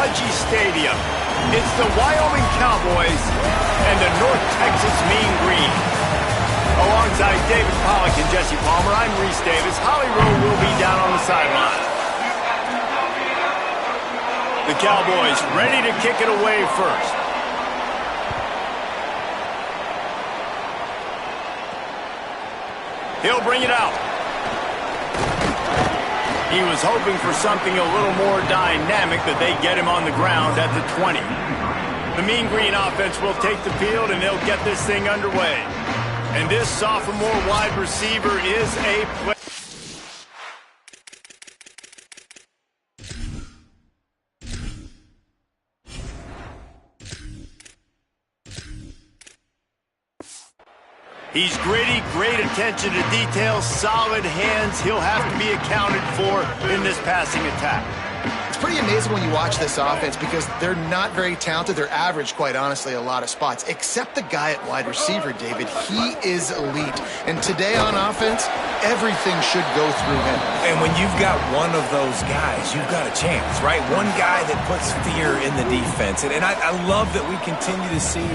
pudgy stadium. It's the Wyoming Cowboys and the North Texas Mean Green. Alongside David Pollack and Jesse Palmer, I'm Reese Davis. Holly Rowe will be down on the sideline. The Cowboys ready to kick it away first. He'll bring it out. He was hoping for something a little more dynamic, but they get him on the ground at the 20. The Mean Green offense will take the field, and they'll get this thing underway. And this sophomore wide receiver is a player. He's gritty, great attention to detail, solid hands. He'll have to be accounted for in this passing attack. It's pretty amazing when you watch this offense because they're not very talented. They're average, quite honestly, a lot of spots. Except the guy at wide receiver, David. He is elite. And today on offense, everything should go through him. And when you've got one of those guys, you've got a chance, right? One guy that puts fear in the defense. And I love that we continue to see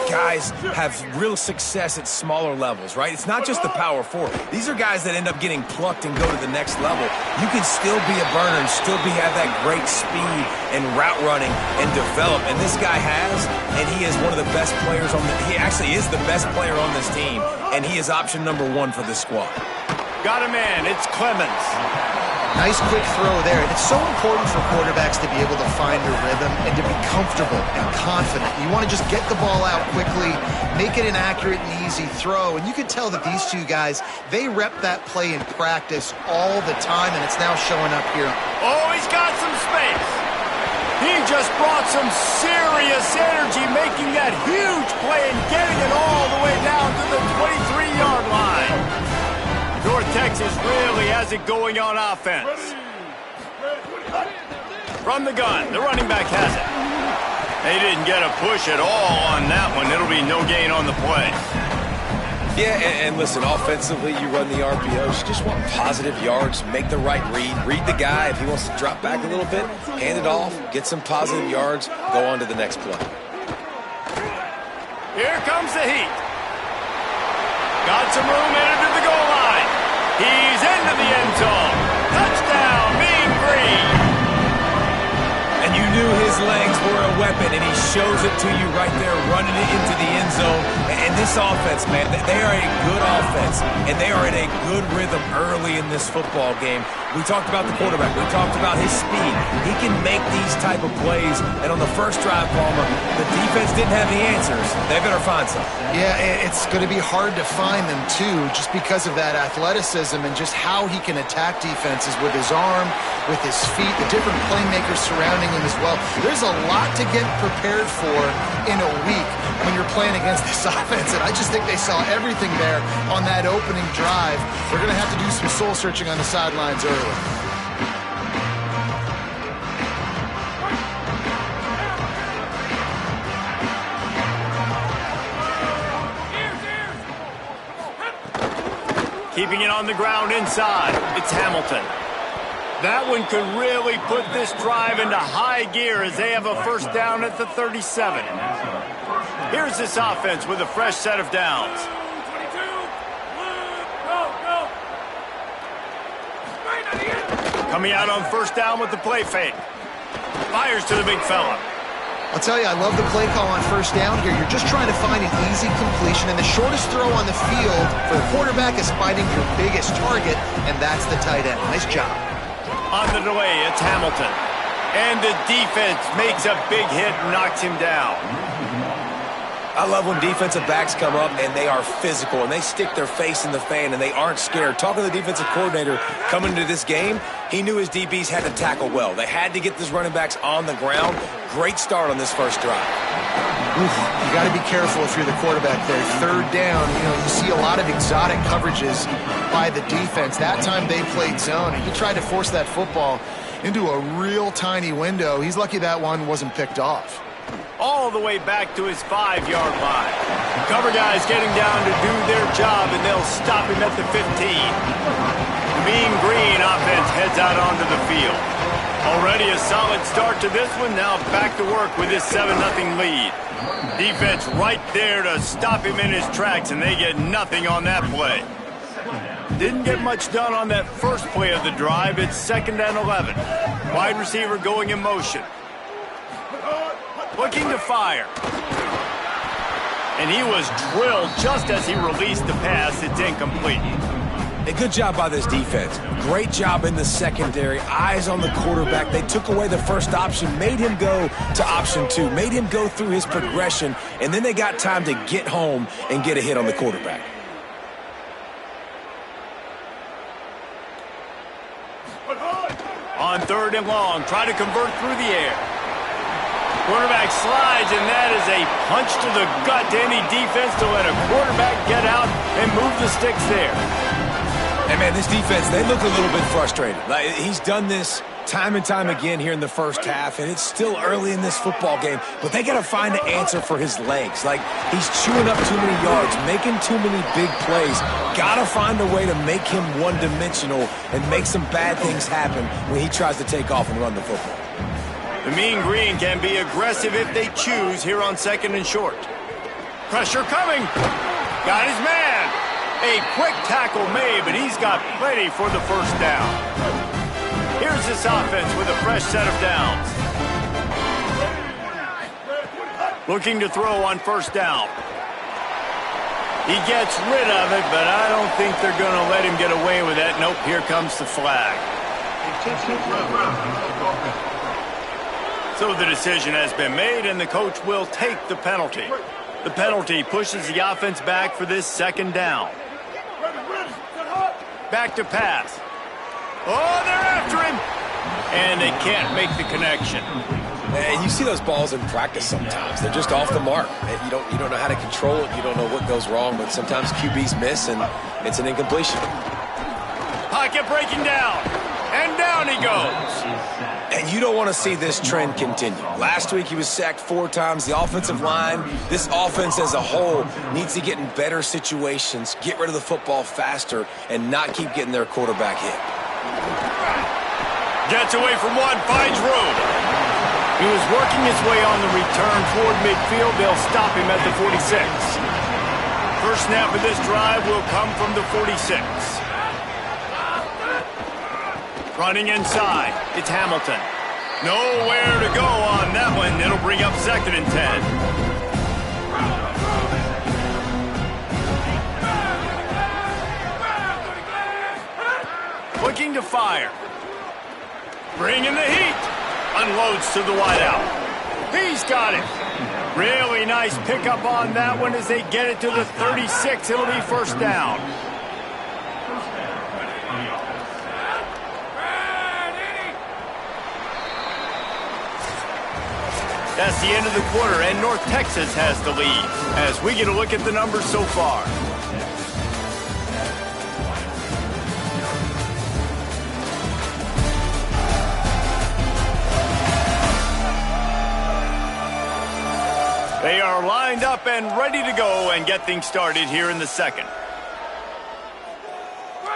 guys have real success at smaller levels, right? It's not just the power forward. These are guys that end up getting plucked and go to the next level. You can still be a burner and still have that great speed and route running and develop. And this guy has, and he is one of the best players on he actually is the best player on this team, and he is option number 1 for this squad. Got a man. It's Clemens. Nice quick throw there. And it's so important for quarterbacks to be able to find a rhythm and to be comfortable and confident. You want to just get the ball out quickly, make it an accurate and easy throw. And you can tell that these two guys, they rep that play in practice all the time, and it's now showing up here. Oh, he's got some space. He just brought some serious energy, making that huge play and getting it all the way down to the 23-yard line. North Texas really has it going on offense. From the gun, the running back has it. They didn't get a push at all on that one. It'll be no gain on the play. Yeah, and listen, offensively, you run the RPOs. You just want positive yards, make the right read the guy. If he wants to drop back a little bit, hand it off, get some positive yards, go on to the next play. Here comes the heat. Got some room into the goal line. He's into the end zone. Touchdown, Mean Green. And you knew his legs were a weapon, and he shows it to you right there, running it into the end zone. And this offense, man, they are a good offense, and they are in a good rhythm early in this football game. We talked about the quarterback. We talked about his speed. He can make these type of plays. And on the first drive, Palmer, the defense didn't have the answers. They better find something. Yeah, it's going to be hard to find them, too, just because of that athleticism and just how he can attack defenses with his arm, with his feet, the different playmakers surrounding him as well. There's a lot to get prepared for in a week when you're playing against this offense, and I just think they saw everything there on that opening drive. They're going to have to do some soul-searching on the sidelines early. Keeping it on the ground inside, it's Hamilton. That one could really put this drive into high gear as they have a first down at the 37. Here's this offense with a fresh set of downs. Coming out on first down with the play fake. Fires to the big fella. I'll tell you, I love the play call on first down here. You're just trying to find an easy completion, and the shortest throw on the field for the quarterback is finding your biggest target, and that's the tight end. Nice job. On the delay, it's Hamilton. And the defense makes a big hit and knocks him down. I love when defensive backs come up and they are physical and they stick their face in the fan and they aren't scared. Talking to the defensive coordinator coming into this game, he knew his DBs had to tackle well. They had to get these running backs on the ground. Great start on this first drive. Oof, you got to be careful if you're the quarterback there. Third down, you see a lot of exotic coverages by the defense. That time they played zone, and he tried to force that football into a real tiny window. He's lucky that one wasn't picked off. All the way back to his 5-yard line. Cover guys getting down to do their job, and they'll stop him at the 15. The Mean Green offense heads out onto the field. Already Already a solid start to this one. Now back to work with this 7-0 lead. Defense right there to stop him in his tracks, and they get nothing on that play. Didn't get much done on that first play of the drive. It's 2nd and 11. Wide receiver going in motion. Looking to fire. And he was drilled just as he released the pass. It's incomplete. A good job by this defense. Great job in the secondary. Eyes on the quarterback. They took away the first option, made him go to option 2, made him go through his progression, and then they got time to get home and get a hit on the quarterback. On 3rd and long, try to convert through the air. Quarterback slides, and that is a punch to the gut to any defense to let a quarterback get out and move the sticks there. And, man, this defense, they look a little bit frustrated. Like, he's done this time and time again here in the first half, and it's still early in this football game, but they got to find an answer for his legs. Like, he's chewing up too many yards, making too many big plays. Got to find a way to make him one-dimensional and make some bad things happen when he tries to take off and run the football. The Mean Green can be aggressive if they choose here on 2nd and short. Pressure coming. Got his man. A quick tackle made, but he's got plenty for the first down. Here's this offense with a fresh set of downs. Looking to throw on 1st down. He gets rid of it, but I don't think they're going to let him get away with that. Nope, here comes the flag. So the decision has been made, and the coach will take the penalty. The penalty pushes the offense back for this 2nd down. Back to pass. Oh, they're after him. And they can't make the connection. And you see those balls in practice sometimes. They're just off the mark. You don't know how to control it. You don't know what goes wrong, but sometimes QBs miss, and it's an incompletion. Pocket breaking down. And down he goes. And you don't want to see this trend continue. Last week he was sacked 4 times. The offensive line, this offense as a whole, needs to get in better situations, get rid of the football faster, and not keep getting their quarterback hit. Gets away from one, finds room. He was working his way on the return toward midfield. They'll stop him at the 46. First snap of this drive will come from the 46. Running inside, it's Hamilton. Nowhere to go on that one. It'll bring up 2nd and 10. Looking to fire. Bringing the heat. Unloads to the wideout. He's got it. Really nice pickup on that one as they get it to the 36. It'll be 1st down. That's the end of the quarter, and North Texas has the lead as we get a look at the numbers so far. They are lined up and ready to go and get things started here in the 2nd.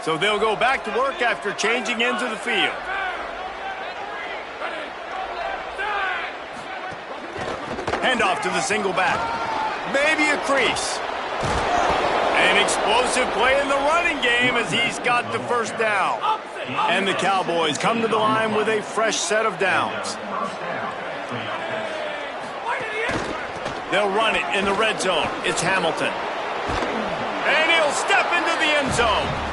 So they'll go back to work after changing into the field. Handoff to the single back. Maybe a crease. An explosive play in the running game as he's got the 1st down. And the Cowboys come to the line with a fresh set of downs. They'll run it in the red zone. It's Hamilton. And he'll step into the end zone.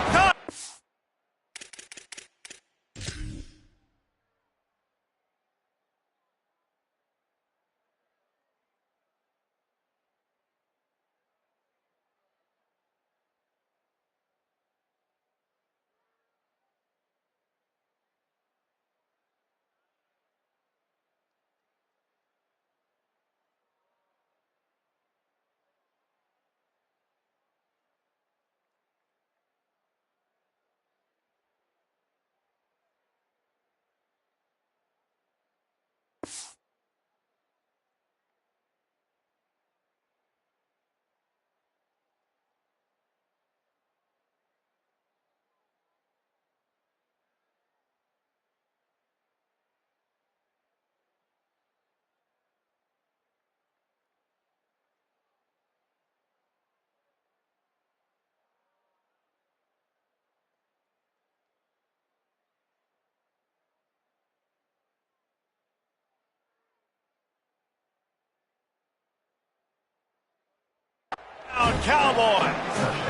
Cowboys.